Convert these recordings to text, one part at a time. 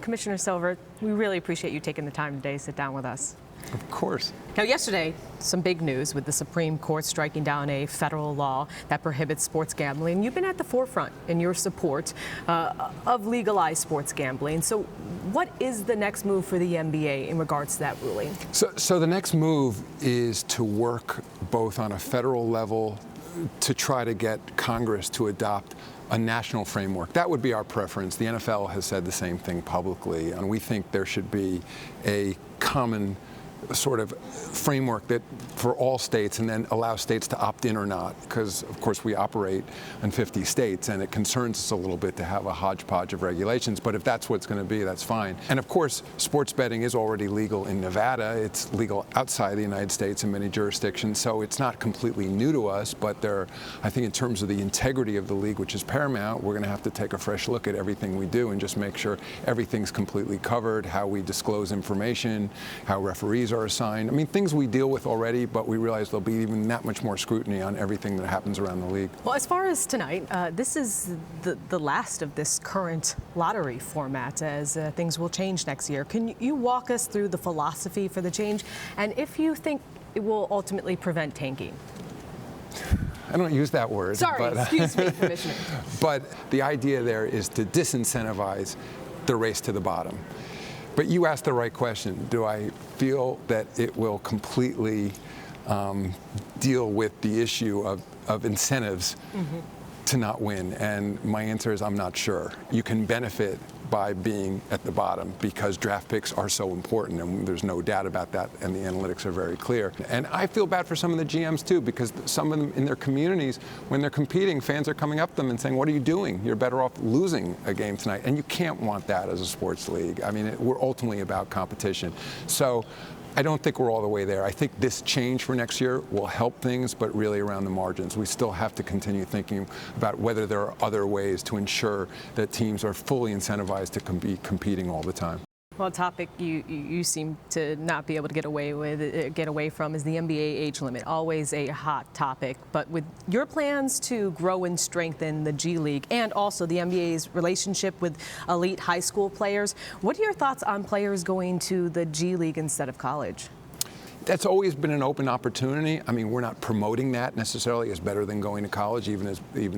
Commissioner Silver, we really appreciate you taking the time today to sit down with us. Of course. Now, yesterday, some big news with the Supreme Court striking down a federal law that prohibits sports gambling. You've been at the forefront in your support of legalized sports gambling. So what is the next move for the NBA in regards to that ruling? So the next move is to work both on a federal level to try to get Congress to adopt a national framework. That would be our preference. The NFL has said the same thing publicly, and we think there should be a common sort of framework that for all states, and then allow states to opt in or not, because of course we operate in 50 states and it concerns us a little bit to have a hodgepodge of regulations, but if that's what it's going to be, that's fine. And of course sports betting is already legal in Nevada. It's legal outside the United States in many jurisdictions, so it's not completely new to us, but I think in terms of the integrity of the league, which is paramount, we're going to have to take a fresh look at everything we do and just make sure everything's completely covered, how we disclose information, how referees are assigned. I mean, things we deal with already, but we realize there'll be even that much more scrutiny on everything that happens around the league. Well, as far as tonight, this is the last of this current lottery format, as things will change next year. Can you walk us through the philosophy for the change, and if you think it will ultimately prevent tanking? I don't use that word. Sorry, excuse me, Commissioner. But the idea there is to disincentivize the race to the bottom. But you asked the right question. Do I feel that it will completely deal with the issue of incentives to not win? And my answer is I'm not sure. You can benefit by being at the bottom because draft picks are so important, and there's no doubt about that, and the analytics are very clear. And I feel bad for some of the GMs too, because some of them in their communities, when they're competing, fans are coming up to them and saying, what are you doing? You're better off losing a game tonight. And you can't want that as a sports league. I mean, we're ultimately about competition. So I don't think we're all the way there. I think this change for next year will help things, but really around the margins. We still have to continue thinking about whether there are other ways to ensure that teams are fully incentivized to be competing all the time. Well, a topic you seem to not be able to get away from is the NBA age limit. Always a hot topic. But with your plans to grow and strengthen the G League and also the NBA's relationship with elite high school players, what are your thoughts on players going to the G League instead of college? That's always been an open opportunity. I mean, we're not promoting that necessarily as better than going to college, even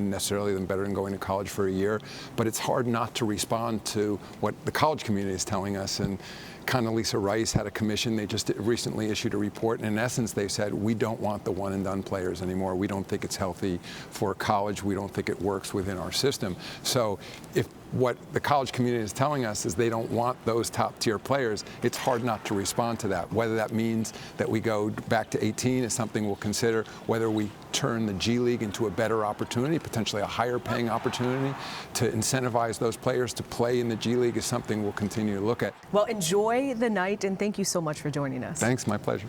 necessarily than better than going to college for a year. But it's hard not to respond to what the college community is telling us. And Condoleezza Rice had a commission. They just recently issued a report, and in essence they said, we don't want the one and done players anymore. We don't think it's healthy for college. We don't think it works within our system. So if what the college community is telling us is they don't want those top tier players, it's hard not to respond to that. Whether that means that we go back to 18 is something we'll consider. Whether we turn the G League into a better opportunity, potentially a higher paying opportunity to incentivize those players to play in the G League is something we'll continue to look at. Well, enjoy the night, and thank you so much for joining us. Thanks, my pleasure.